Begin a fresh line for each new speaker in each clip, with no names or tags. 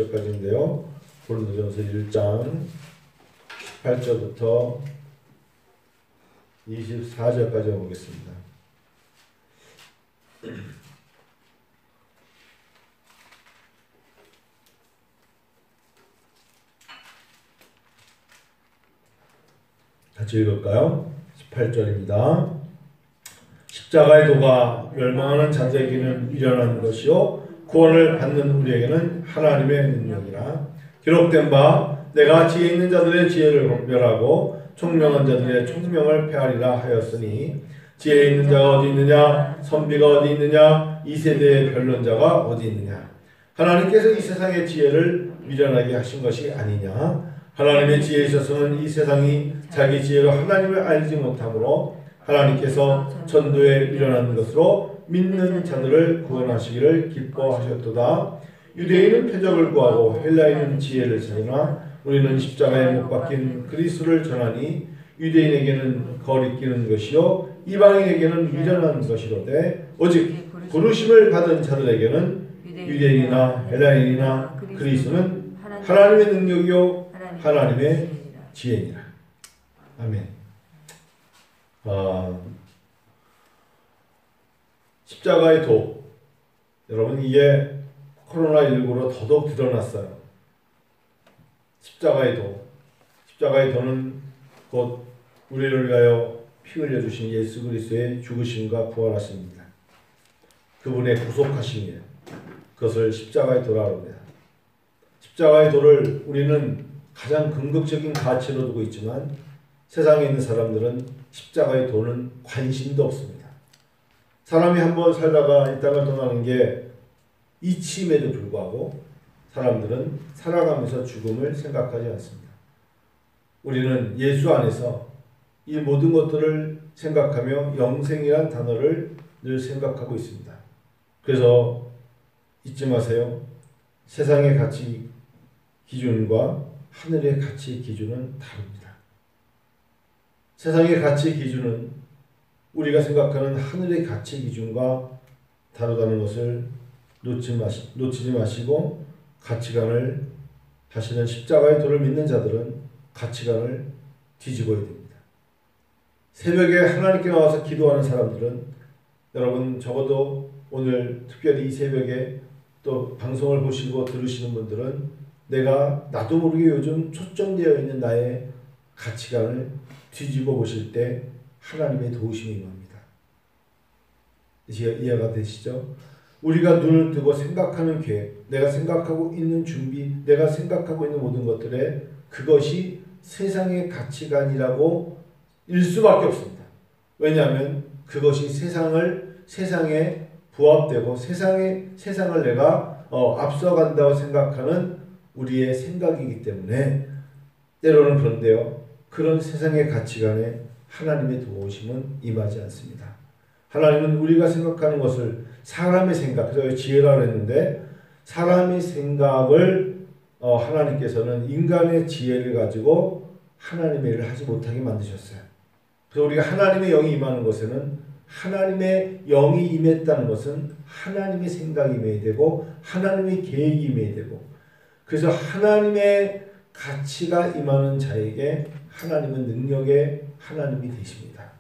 까지인데요. 고린도전서 1장 18절부터 24절까지 보겠습니다. 같이 읽을까요? 18절입니다. 십자가의 도가 멸망하는 자들에게는 미련한 것이요 구원을 받는 우리에게는 하나님의 능력이라. 기록된 바 내가 지혜 있는 자들의 지혜를 멸하고 총명한 자들의 총명을 폐하리라 하였으니, 지혜 있는 자가 어디 있느냐, 선비가 어디 있느냐, 이 세대의 변론자가 어디 있느냐. 하나님께서 이 세상의 지혜를 미련하게 하신 것이 아니냐. 하나님의 지혜에 있어서는 이 세상이 자기 지혜로 하나님을 알지 못하므로 하나님께서 전도에 미련한 것으로 믿는 자들을 구원하시기를 기뻐하셨도다. 유대인은 표적을 구하고 헬라인은 지혜를 찾으나 우리는 십자가에 못 박힌 그리스도를 전하니, 유대인에게는 거리끼는 것이요 이방인에게는 미련한 것이로되 오직 부르심을 받은 자들에게는 유대인이나 헬라인이나 그리스도는 하나님의 능력이요 하나님의 지혜니라. 아멘. 십자가의 도, 여러분 이게 코로나19로 더더욱 드러났어요. 십자가의 도, 십자가의 도는 곧 우리를 위하여 피 흘려주신 예수 그리스도의 죽으심과 부활하심입니다. 그분의 구속하심이에요. 그것을 십자가의 도라고 합니다. 십자가의 도를 우리는 가장 궁극적인 가치로 두고 있지만 세상에 있는 사람들은 십자가의 도는 관심도 없습니다. 사람이 한번 살다가 이 땅을 떠나는 게 이치임에도 불구하고 사람들은 살아가면서 죽음을 생각하지 않습니다. 우리는 예수 안에서 이 모든 것들을 생각하며 영생이란 단어를 늘 생각하고 있습니다. 그래서 잊지 마세요. 세상의 가치 기준과 하늘의 가치 기준은 다릅니다. 세상의 가치 기준은 우리가 생각하는 하늘의 가치 기준과 다르다는 것을 놓치지 마시고 가치관을, 다시는 십자가의 도를 믿는 자들은 가치관을 뒤집어야 됩니다. 새벽에 하나님께 나와서 기도하는 사람들은, 여러분 적어도 오늘 특별히 이 새벽에 또 방송을 보시고 들으시는 분들은 나도 모르게 요즘 초점되어 있는 나의 가치관을 뒤집어 보실 때 하나님의 도우심이 임합니다. 이해가 되시죠? 우리가 눈을 뜨고 생각하는 계획, 내가 생각하고 있는 준비, 내가 생각하고 있는 모든 것들에 그것이 세상의 가치관이라고 일 수밖에 없습니다. 왜냐하면 그것이 세상에 부합되고 세상을 내가 앞서간다고 생각하는 우리의 생각이기 때문에, 때로는 그런데요, 그런 세상의 가치관에 하나님의 도우심은 임하지 않습니다. 하나님은 우리가 생각하는 것을, 사람의 생각, 그래서 지혜라고 했는데 사람의 생각을 하나님께서는 인간의 지혜를 가지고 하나님의 일을 하지 못하게 만드셨어요. 그래서 우리가 하나님의 영이 임하는 것에는, 하나님의 영이 임했다는 것은 하나님의 생각이 임해야 되고 하나님의 계획이 임해야 되고, 그래서 하나님의 가치가 임하는 자에게 하나님은 능력의 하나님이 되십니다.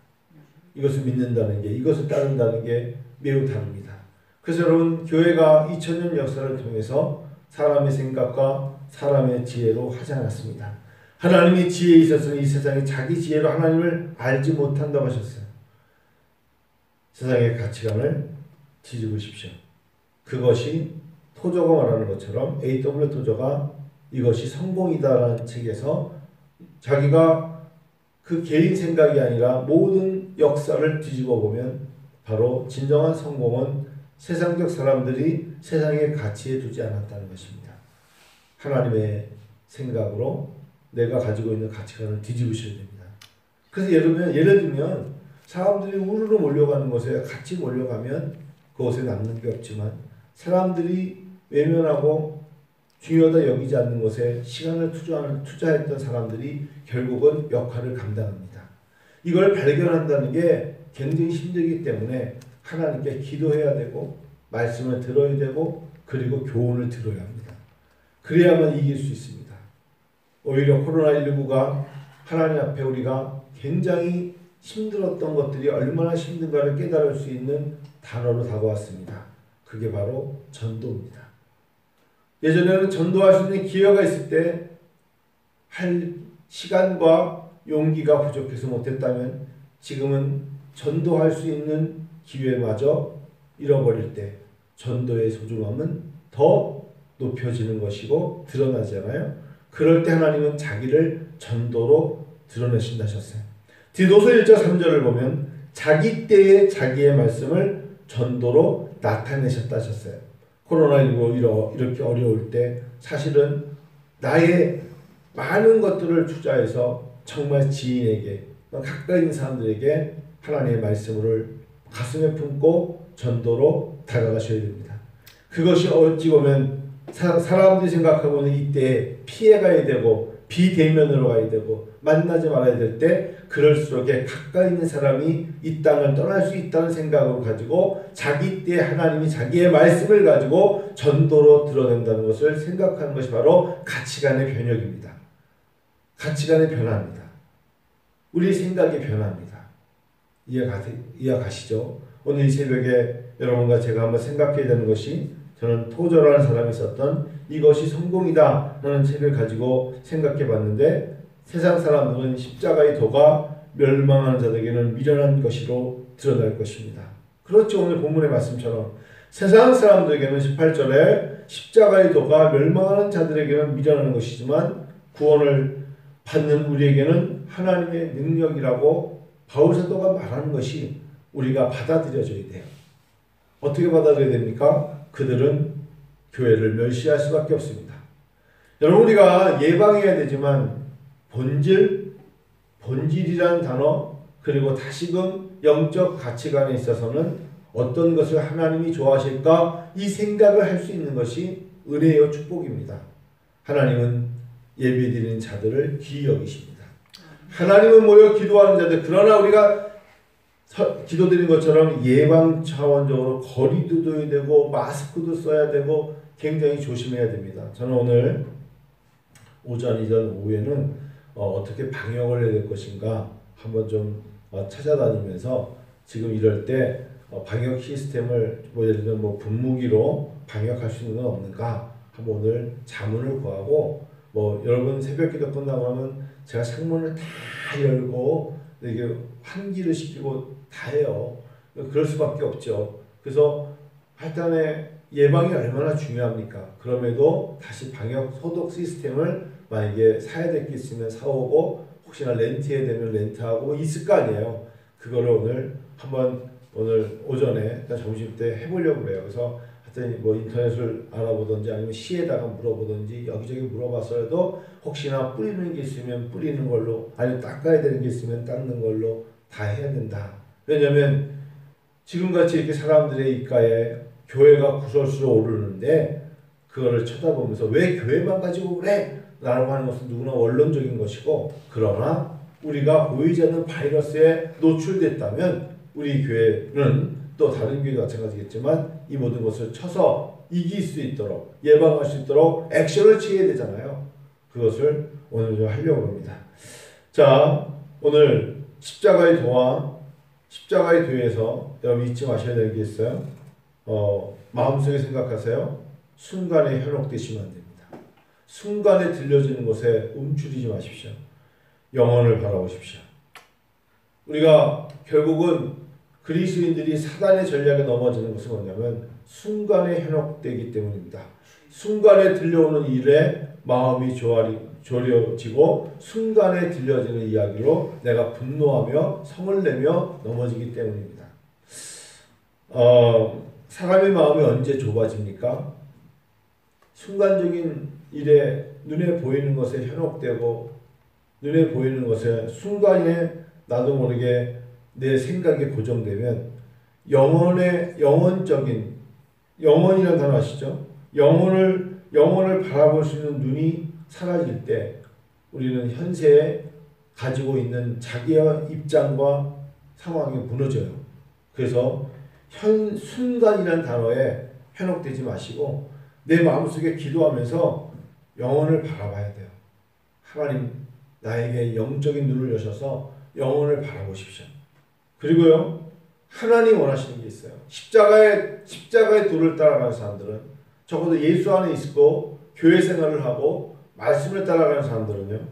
이것을 믿는다는 게, 이것을 따른다는 게 매우 다릅니다. 그래서 여러분, 교회가 2000년 역사를 통해서 사람의 생각과 사람의 지혜로 하지 않았습니다. 하나님의 지혜에 있어서는 이 세상이 자기 지혜로 하나님을 알지 못한다고 하셨어요. 세상의 가치관을 뒤집으십시오. 그것이 토저가 말하는 것처럼, A.W. 토저가 이것이 성공이다라는 책에서 자기가 그 개인 생각이 아니라 모든 역사를 뒤집어 보면 바로 진정한 성공은 세상적 사람들이 세상의 가치에 두지 않았다는 것입니다. 하나님의 생각으로 내가 가지고 있는 가치관을 뒤집으셔야 됩니다. 그래서 예를 들면 사람들이 우르르 몰려가는 곳에 같이 몰려가면 그곳에 남는 게 없지만, 사람들이 외면하고 중요하다 여기지 않는 것에 시간을 투자했던 사람들이 결국은 역할을 감당합니다. 이걸 발견한다는 게 굉장히 힘들기 때문에 하나님께 기도해야 되고 말씀을 들어야 되고 그리고 교훈을 들어야 합니다. 그래야만 이길 수 있습니다. 오히려 코로나19가 하나님 앞에 우리가 굉장히 힘들었던 것들이 얼마나 힘든가를 깨달을 수 있는 단어로 다가왔습니다. 그게 바로 전도입니다. 예전에는 전도할 수 있는 기회가 있을 때 할 시간과 용기가 부족해서 못했다면 지금은 전도할 수 있는 기회마저 잃어버릴 때 전도의 소중함은 더 높여지는 것이고 드러나잖아요. 그럴 때 하나님은 자기를 전도로 드러내신다 하셨어요. 디도서 1장 3절을 보면 자기 때에 자기의 말씀을 전도로 나타내셨다 하셨어요. 코로나19 이렇게 어려울 때 사실은 나의 많은 것들을 투자해서 정말 지인에게 가까이 있는 사람들에게 하나님의 말씀을 가슴에 품고 전도로 다가가셔야 됩니다. 그것이 어찌 보면 사람들이 생각하고는 이때 피해가야 되고 비대면으로 가야 되고 만나지 말아야 될 때 그럴수록 가까이 있는 사람이 이 땅을 떠날 수 있다는 생각을 가지고 자기 때 하나님이 자기의 말씀을 가지고 전도로 드러낸다는 것을 생각하는 것이 바로 가치관의 변혁입니다. 가치관의 변화입니다. 우리 생각의 변화입니다. 이해가시죠? 오늘 이 새벽에 여러분과 제가 한번 생각해야 되는 것이 저는 토저라는 사람이 썼던 이것이 성공이다 라는 책을 가지고 생각해 봤는데 세상 사람들은 십자가의 도가 멸망하는 자들에게는 미련한 것으로 드러날 것입니다. 그렇죠. 오늘 본문의 말씀처럼 세상 사람들에게는 18절에 십자가의 도가 멸망하는 자들에게는 미련한 것이지만 구원을 받는 우리에게는 하나님의 능력이라고 바울 사도가 말하는 것이 우리가 받아들여져야 돼요. 어떻게 받아들여야 됩니까? 그들은 교회를 멸시할 수밖에 없습니다. 여러분 우리가 예방해야 되지만 본질이라는 단어 그리고 다시금 영적 가치관에 있어서는 어떤 것을 하나님이 좋아하실까 이 생각을 할 수 있는 것이 은혜요 축복입니다. 하나님은 예배드리는 자들을 귀히 여기십니다. 하나님은 모여 기도하는 자들 그러나 우리가 기도드리는 것처럼 예방 차원적으로 거리도 둬야 되고 마스크도 써야 되고 굉장히 조심해야 됩니다. 저는 오늘 오전이전 오후에는 어떻게 방역을 해야 될 것인가 한번 좀 찾아다니면서 지금 이럴 때 방역 시스템을 예를 들면 분무기로 방역할 수 있는 건 없는가 한번 오늘 자문을 구하고 여러분 새벽 기도 끝나고 하면 제가 창문을 다 열고 이게 환기를 시키고 다 해요. 그럴 수밖에 없죠. 그래서 하여튼에 예방이 얼마나 중요합니까? 그럼에도 다시 방역 소독 시스템을 만약에 사야 될 게 있으면 사오고 혹시나 렌트해야 되면 렌트하고 있을 거 아니에요. 그거를 오늘 오전에 점심 때 해보려고 그래요. 그래서 하여튼 인터넷을 알아보든지 아니면 시에다가 물어보든지 여기저기 물어봐서라도 혹시나 뿌리는 게 있으면 뿌리는 걸로 아니면 닦아야 되는 게 있으면 닦는 걸로 다 해야 된다. 왜냐면 지금같이 이렇게 사람들의 입가에 교회가 구설수로 오르는데 그거를 쳐다보면서 왜 교회만 가지고 그래? 라고 하는 것은 누구나 원론적인 것이고 그러나 우리가 보이지 않는 바이러스에 노출됐다면 우리 교회는 또 다른 교회도 마찬가지겠지만 이 모든 것을 쳐서 이길 수 있도록 예방할 수 있도록 액션을 취해야 되잖아요. 그것을 오늘 좀 하려고 합니다. 자, 오늘 십자가의 도와 십자가의 도에서 여러분 잊지 마셔야 될 게 있어요. 마음속에 생각하세요. 순간에 현혹되시면 안 됩니다. 순간에 들려지는 것에 움츠리지 마십시오. 영혼을 바라보십시오. 우리가 결국은 그리스도인들이 사단의 전략에 넘어지는 것은 뭐냐면 순간에 현혹되기 때문입니다. 순간에 들려오는 일에 마음이 졸여지고 순간에 들려지는 이야기로 내가 분노하며 성을 내며 넘어지기 때문입니다. 사람의 마음이 언제 좁아집니까? 순간적인 일에 눈에 보이는 것에 현혹되고 눈에 보이는 것에 순간에 나도 모르게 내 생각이 고정되면 영혼적인 영혼이라는 단어 아시죠? 영혼을 바라볼 수 있는 눈이 사라질 때 우리는 현세에 가지고 있는 자기의 입장과 상황이 무너져요. 그래서 순간이라는 단어에 현혹되지 마시고 내 마음속에 기도하면서 영혼을 바라봐야 돼요. 하나님 나에게 영적인 눈을 여셔서 영혼을 바라보십시오. 그리고요, 하나님 원하시는 게 있어요. 십자가의 도를 따라가는 사람들은, 적어도 예수 안에 있고 교회 생활을 하고 말씀을 따라가는 사람들은요,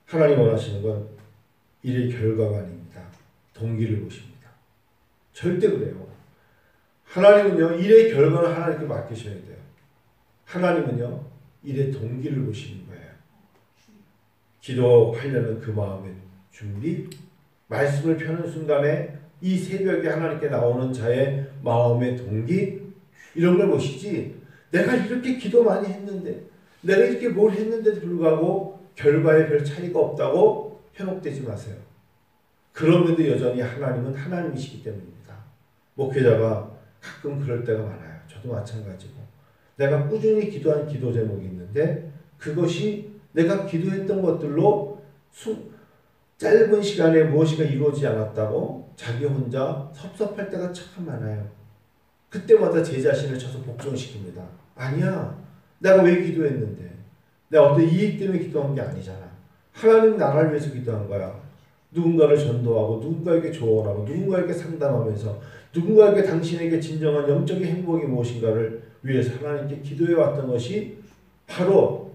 하나님 원하시는 건 일의 결과가 아닙니다. 동기를 보십니다. 절대 그래요. 하나님은요, 일의 결과는 하나님께 맡기셔야 돼요. 하나님은요, 일의 동기를 보시는 거예요. 기도하려는 그 마음의 준비, 말씀을 펴는 순간에 이 새벽에 하나님께 나오는 자의 마음의 동기, 이런 걸 보시지, 내가 이렇게 기도 많이 했는데, 내가 이렇게 뭘 했는데도 불구하고 결과에 별 차이가 없다고 현혹되지 마세요. 그럼에도 여전히 하나님은 하나님이시기 때문입니다. 목회자가 가끔 그럴 때가 많아요. 저도 마찬가지고. 내가 꾸준히 기도한 기도 제목이 있는데 그것이 내가 기도했던 것들로 짧은 시간에 무엇이가 이루어지지 않았다고 자기 혼자 섭섭할 때가 참 많아요. 그때마다 제 자신을 쳐서 복종시킵니다. 아니야. 내가 왜 기도했는데? 내가 어떤 이익 때문에 기도한 게 아니잖아. 하나님 나라를 위해서 기도한 거야. 누군가를 전도하고 누군가에게 조언하고 누군가에게 상담하면서 누군가에게 당신에게 진정한 영적인 행복이 무엇인가를 위해서 하나님께 기도해 왔던 것이 바로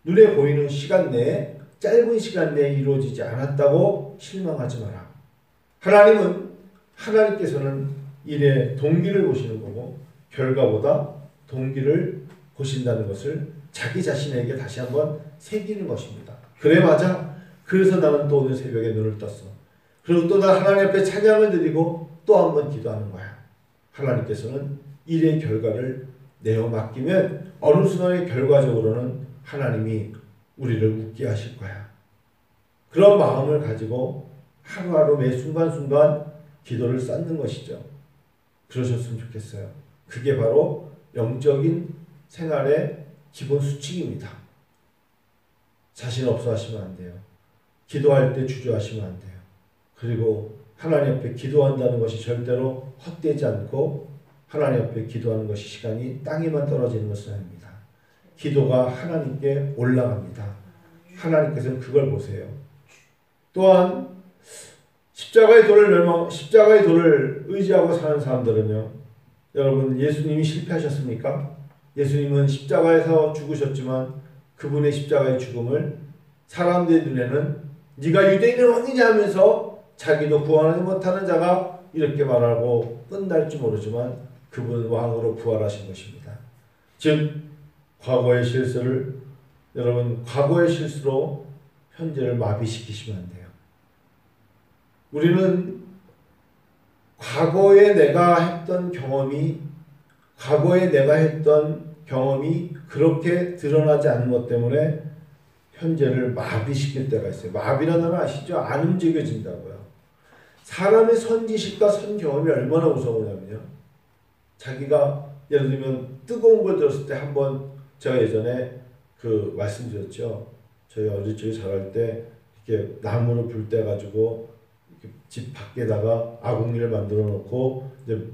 눈에 보이는 시간 내에 짧은 시간 내에 이루어지지 않았다고 실망하지 마라. 하나님께서는 일의 동기를 보시는 거고 결과보다 동기를 보신다는 것을 자기 자신에게 다시 한번 새기는 것입니다. 그래 맞아. 그래서 나는 또 오늘 새벽에 눈을 떴어. 그리고 또 나 하나님 앞에 찬양을 드리고 또 한 번 기도하는 거야. 하나님께서는 일의 결과를 내어 맡기면 어느 순간에 결과적으로는 하나님이 우리를 웃게 하실 거야. 그런 마음을 가지고 하루하루 매 순간순간 기도를 쌓는 것이죠. 그러셨으면 좋겠어요. 그게 바로 영적인 생활의 기본 수칙입니다. 자신 없어 하시면 안 돼요. 기도할 때 주저하시면 안 돼요. 그리고 하나님 앞에 기도한다는 것이 절대로 헛되지 않고 하나님 앞에 기도하는 것이 시간이 땅에만 떨어지는 것은 아닙니다. 기도가 하나님께 올라갑니다. 하나님께서는 그걸 보세요. 또한 십자가의 도를 의지하고 사는 사람들은요. 여러분 예수님이 실패하셨습니까? 예수님은 십자가에서 죽으셨지만 그분의 십자가의 죽음을 사람들의 눈에는 네가 유대인의 왕이냐 하면서 자기도 구원하지 못하는 자가 이렇게 말하고 끝날 줄 모르지만 그분은 왕으로 부활하신 것입니다. 즉 과거의 실수를 여러분 과거의 실수로 현재를 마비시키시면 안 돼요. 우리는 과거에 내가 했던 경험이 그렇게 드러나지 않는 것 때문에 현재를 마비시킬 때가 있어요. 마비라는 단어 아시죠? 안 움직여진다고요. 사람의 선지식과 선경험이 얼마나 무서우냐면요. 자기가 예를 들면 뜨거운 걸 들었을 때 한번 제가 예전에 말씀드렸죠. 저희 어릴 적에 자랄 때 이렇게 나무를 불 때 가지고 집 밖에다가 아궁이를 만들어 놓고 이제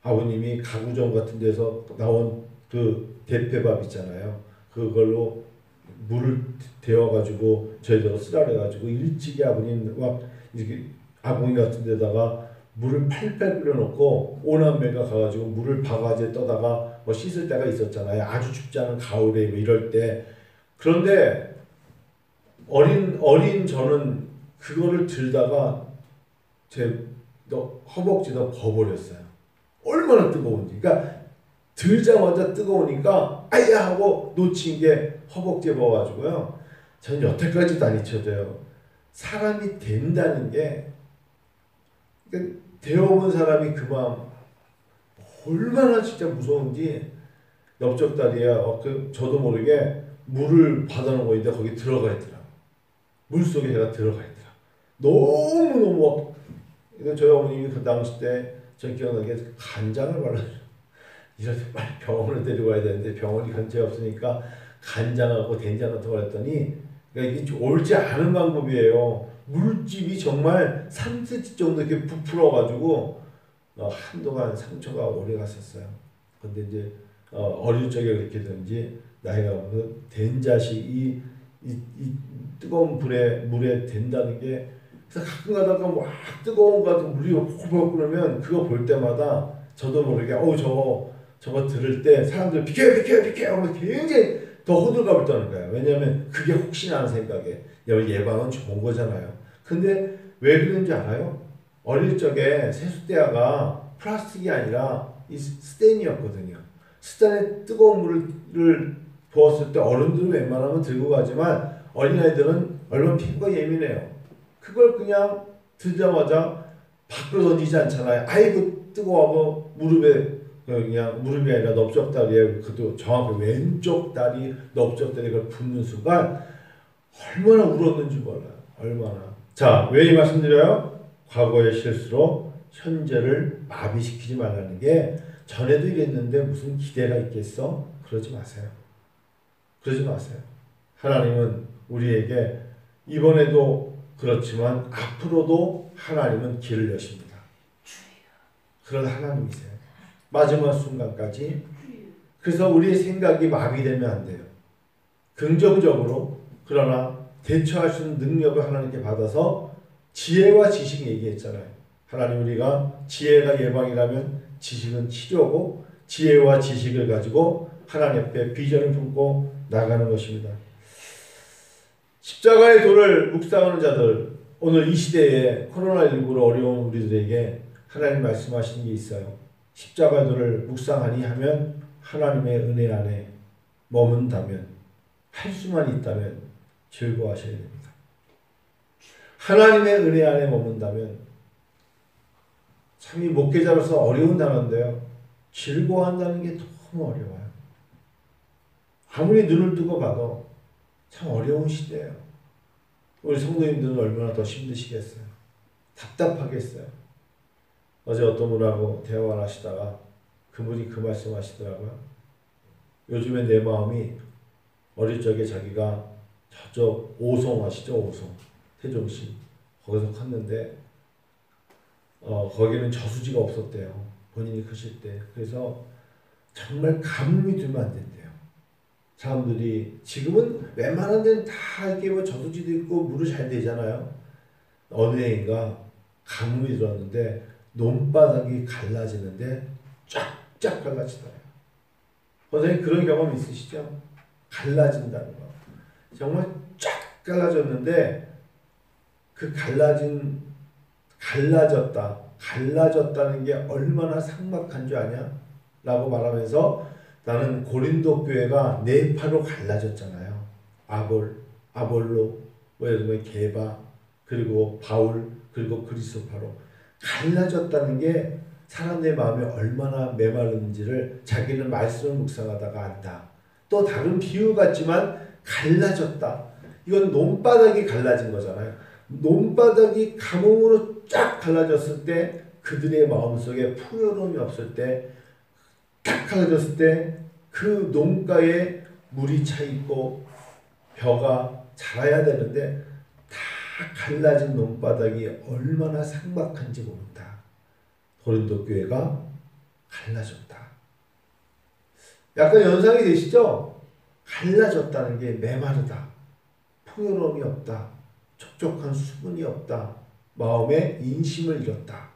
아버님이 가구점 같은 데서 나온 그 대패밥 있잖아요. 그걸로 물을 데워가지고 저희들로 쓰라 그래가지고 일찍이 아버님 막 이렇게 아궁이 같은 데다가 물을 팔팔 끓여놓고 오남매가 가가지고 물을 바가지에 떠다가 뭐 씻을 때가 있었잖아요. 아주 춥지 않은 가을에 뭐 이럴 때. 그런데 어린 저는 그거를 들다가 제 허벅지가 버버렸어요. 얼마나 뜨거운지. 그러니까 들자마자 뜨거우니까 아야 하고 놓친 게 허벅지에 버가지고요. 저는 여태까지도 안 잊혀져요. 사람이 된다는 게 그러니까 되어본 사람이 그 마음 얼마나 진짜 무서운지 옆쪽 다리에 저도 모르게 물을 받아놓은 거 있는데 거기 들어가 있더라. 물속에 제가 들어가 있더라. 너무너무 저희 어머님이 그 당시 때 저 기억나게 간장을 발라줘요. 이럴 때 빨리 병원을 데리고 가야 되는데 병원이 근처에 없으니까 간장하고 된장 같은 걸 했더니 그러니까 이게 옳지 않은 방법이에요. 물집이 정말 3cm 정도 이렇게 부풀어가지고 한동안 상처가 오래 갔었어요. 근데 이제 어릴 적에 그렇게 된지 나이가 된 자식이 이 뜨거운 물에 된다는 게, 그래서 가끔 가다가 막 뜨거운 거 같은 물이 훅훅 끓으면 그거 볼 때마다 저도 모르게 저거 들을 때 사람들 비켜 하면 굉장히 더 호들갑을 떠는 거예요. 왜냐하면 그게 혹시나 하는 생각에 예방은 좋은 거잖아요. 근데 왜 그런지 알아요? 어릴 적에 세숫대야가 플라스틱이 아니라 이 스텐이었거든요. 스텐에 뜨거운 물을 부었을 때 어른들은 웬만하면 들고 가지만 어린아이들은 얼마나 피부가 예민해요. 그걸 그냥 들자마자 밖으로 던지지 않잖아요. 아이고 뜨거워하고 무릎이 아니라 넓적다리에, 그것도 정확히 왼쪽 다리 넓적다리에 그걸 붓는 순간 얼마나 울었는지 몰라요. 얼마나. 자, 왜 이 말씀드려요? 과거의 실수로 현재를 마비시키지 말라는 게, 전에도 이랬는데 무슨 기대가 있겠어? 그러지 마세요. 그러지 마세요. 하나님은 우리에게 이번에도 그렇지만 앞으로도 하나님은 길을 여십니다. 그런 하나님이세요. 마지막 순간까지. 그래서 우리의 생각이 마비되면 안 돼요. 긍정적으로, 그러나 대처할 수 있는 능력을 하나님께 받아서, 지혜와 지식 얘기했잖아요. 하나님, 우리가 지혜가 예방이라면 지식은 치료고, 지혜와 지식을 가지고 하나님 앞에 비전을 품고 나가는 것입니다. 십자가의 도를 묵상하는 자들, 오늘 이 시대에 코로나19로 어려운 우리들에게 하나님 말씀하시는 게 있어요. 십자가의 도를 묵상하니 하면 하나님의 은혜 안에 머문다면, 할 수만 있다면 즐거워하셔야 됩니다. 하나님의 은혜 안에 머문다면, 참 이 목회자로서 어려운 단어인데요. 즐거워한다는 게 너무 어려워요. 아무리 눈을 뜨고 봐도 참 어려운 시대예요. 우리 성도님들은 얼마나 더 힘드시겠어요. 답답하겠어요. 어제 어떤 분하고 대화를 하시다가 그분이 그 말씀 하시더라고요. 요즘에 내 마음이, 어릴 적에 자기가 저쪽 오송 아시죠? 오송. 태종시. 거기서 컸는데 거기는 저수지가 없었대요. 본인이 크실 때. 그래서 정말 가뭄이 들면 안 된대요. 사람들이 지금은 웬만한 데는 다 이렇게 뭐 저수지도 있고 물이 잘 되잖아요. 어느 해인가 가뭄이 들었는데 논바닥이 갈라지는데 쫙쫙 갈라지더래요. 선생님 그런 경험 있으시죠? 갈라진다는 거. 정말 쫙 갈라졌는데 그 갈라졌다는 게 얼마나 삭막한 줄 아냐? 라고 말하면서, 나는 고린도 교회가 네 파로 갈라졌잖아요. 아볼로, 예를 들면 게바, 그리고 바울, 그리고 그리스도파로 갈라졌다는 게 사람들의 마음이 얼마나 메마른지를 자기는 말씀을 묵상하다가 안다. 또 다른 비유 같지만 갈라졌다. 이건 논바닥이 갈라진 거잖아요. 논바닥이 가뭄으로 쫙 갈라졌을 때, 그들의 마음속에 풍요로움이 없을 때, 딱 갈라졌을 때 그 농가에 물이 차 있고 벼가 자라야 되는데 다 갈라진 논바닥이 얼마나 삭막한지 모른다. 고린도 교회가 갈라졌다. 약간 연상이 되시죠? 갈라졌다는 게 메마르다. 풍요로움이 없다. 촉촉한 수분이 없다. 마음의 인심을 잃었다.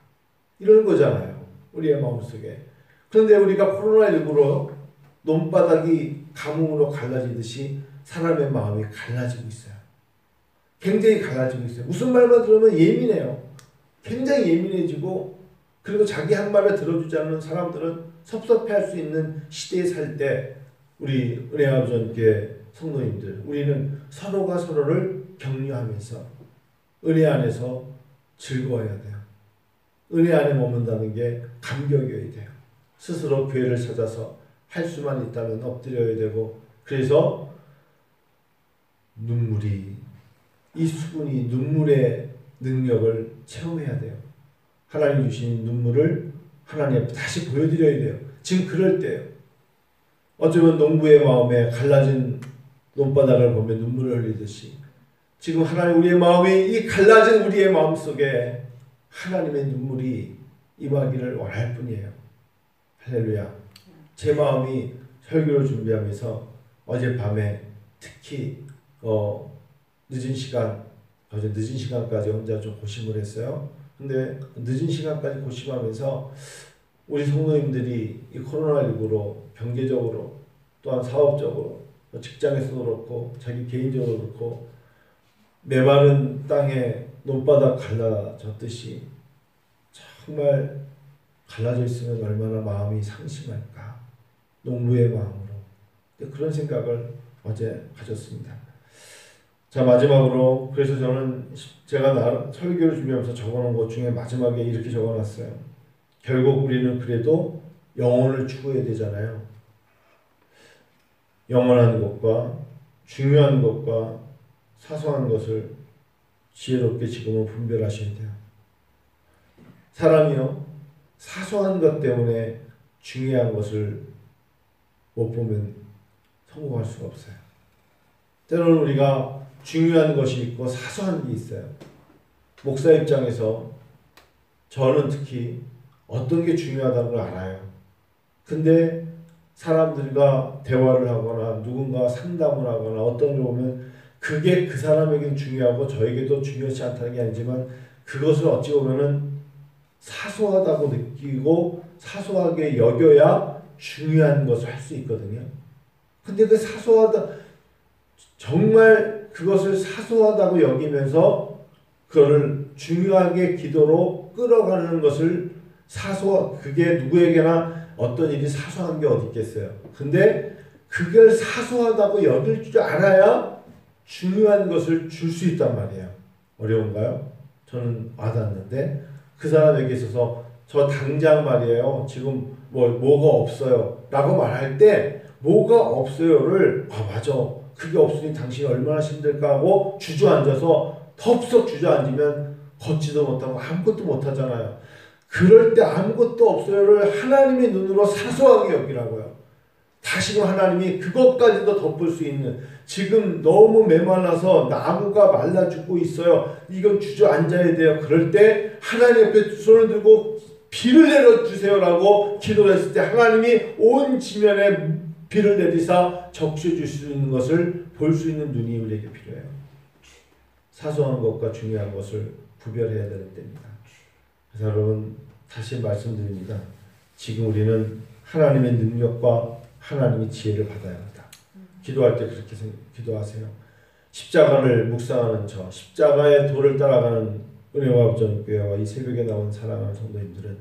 이런 거잖아요. 우리의 마음속에. 그런데 우리가 코로나19로 논바닥이 가뭄으로 갈라지듯이 사람의 마음이 갈라지고 있어요. 굉장히 갈라지고 있어요. 무슨 말만 들으면 예민해요. 굉장히 예민해지고, 그리고 자기 한 말을 들어주지 않는 사람들은 섭섭해할 수 있는 시대에 살 때, 우리 은혜아버지께 성도님들, 우리는 서로가 서로를 격려하면서 은혜 안에서 즐거워야 돼요. 은혜 안에 머문다는 게 감격이어야 돼요. 스스로 교회를 찾아서 할 수만 있다면 엎드려야 되고, 그래서 이 수분이 눈물의 능력을 체험해야 돼요. 하나님 주신 눈물을 하나님 앞에 다시 보여드려야 돼요. 지금 그럴 때예요. 어쩌면 농부의 마음에 갈라진 논바닥을 보면 눈물을 흘리듯이, 지금 하나님 우리의 마음이, 이 갈라진 우리의 마음 속에 하나님의 눈물이 임하기를 원할 뿐이에요. 할렐루야. 제 마음이 설교를 준비하면서 어젯밤에 특히 늦은 시간까지 혼자 좀 고심을 했어요. 근데 늦은 시간까지 고심하면서 우리 성도님들이 이 코로나19로 경제적으로 또한 사업적으로 직장에서도 그렇고 자기 개인적으로 그렇고 메마른 땅에 논바닥 갈라졌듯이 정말 갈라져 있으면 얼마나 마음이 상심할까. 농부의 마음으로. 그런 생각을 어제 가졌습니다. 자, 마지막으로 그래서 저는 제가 설교를 준비하면서 적어놓은 것 중에 마지막에 이렇게 적어놨어요. 결국 우리는 그래도 영혼을 추구해야 되잖아요. 영원한 것과 중요한 것과 사소한 것을 지혜롭게 지금은 분별하셔야 돼요. 사람이요, 사소한 것 때문에 중요한 것을 못 보면 성공할 수가 없어요. 때로는 우리가 중요한 것이 있고 사소한 게 있어요. 목사 입장에서 저는 특히 어떤 게 중요하다는 걸 알아요. 근데 사람들과 대화를 하거나 누군가 상담을 하거나 어떤 걸 보면 그게 그 사람에게는 중요하고 저에게도 중요치 않다는 게 아니지만 그것을 어찌 보면은 사소하다고 느끼고 사소하게 여겨야 중요한 것을 할 수 있거든요. 근데 그 사소하다, 정말 그것을 사소하다고 여기면서 그거를 중요하게 기도로 끌어가는 것을 그게 누구에게나 어떤 일이 사소한 게 어디 있겠어요. 근데 그걸 사소하다고 여길 줄 알아야 중요한 것을 줄 수 있단 말이에요. 어려운가요? 저는 와닿는데 그 사람에게 있어서 저 당장 말이에요. 지금 뭐가 없어요. 라고 말할 때 뭐가 없어요를 맞아. 그게 없으니 당신이 얼마나 힘들까 하고 주저앉아서 덥석 주저앉으면 걷지도 못하고 아무것도 못하잖아요. 그럴 때 아무것도 없어요를 하나님의 눈으로 사소하게 여기라고요. 다시금 하나님이 그것까지도 덮을 수 있는, 지금 너무 메말라서 나무가 말라 죽고 있어요. 이건 주저앉아야 돼요. 그럴 때 하나님 옆에 두 손을 들고 비를 내려주세요라고 기도를 했을 때 하나님이 온 지면에 비를 내리사 적셔 줄 수 있는 것을 볼 수 있는 눈이 우리에게 필요해요. 사소한 것과 중요한 것을 구별해야 되는 때입니다. 그래서 여러분 다시 말씀드립니다. 지금 우리는 하나님의 능력과 하나님의 지혜를 받아야 합니다. 기도할 때 그렇게 기도하세요. 십자가를 묵상하는 십자가의 도를 따라가는 은혜와 전교회와 이 새벽에 나온 사랑하는 성도님들은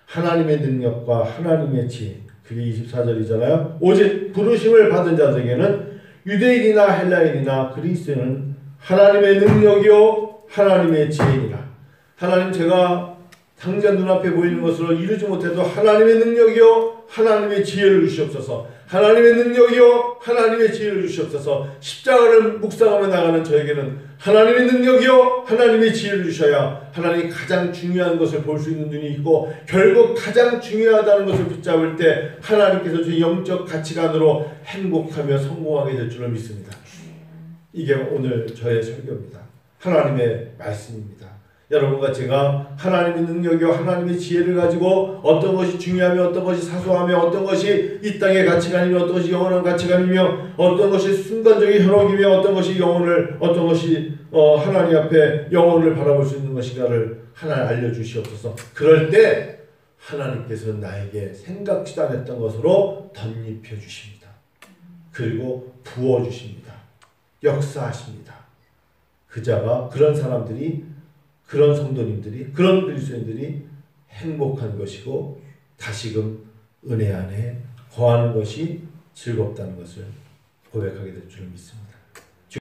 하나님의 능력과 하나님의 지혜, 그게 24절이잖아요. 오직 부르심을 받은 자들에게는 유대인이나 헬라인이나 그리스도인은 하나님의 능력이요 하나님의 지혜니라. 하나님, 제가 당장 눈앞에 보이는 것으로 이루지 못해도 하나님의 능력이요 하나님의 지혜를 주시옵소서. 하나님의 능력이요 하나님의 지혜를 주시옵소서. 십자가를 묵상하며 나가는 저에게는 하나님의 능력이요 하나님의 지혜를 주셔야 하나님이 가장 중요한 것을 볼 수 있는 눈이 있고 결국 가장 중요하다는 것을 붙잡을 때 하나님께서 제 영적 가치관으로 행복하며 성공하게 될 줄을 믿습니다. 이게 오늘 저의 설교입니다. 하나님의 말씀입니다. 여러분과 제가 하나님의 능력이요 하나님의 지혜를 가지고 어떤 것이 중요하며 어떤 것이 사소하며 어떤 것이 이 땅의 가치관이며 어떤 것이 영원한 가치관이며 어떤 것이 순간적인 현혹이며 어떤 것이 어떤 것이 하나님 앞에 영혼을 바라볼 수 있는 것인가를 하나 알려주시옵소서. 그럴 때 하나님께서 나에게 생각지도 않았던 것으로 덧입혀 주십니다. 그리고 부어주십니다. 역사하십니다. 그런 사람들이, 그런 성도님들이, 그런 그리스도인들이 행복한 것이고 다시금 은혜 안에 거하는 것이 즐겁다는 것을 고백하게 될 줄 믿습니다.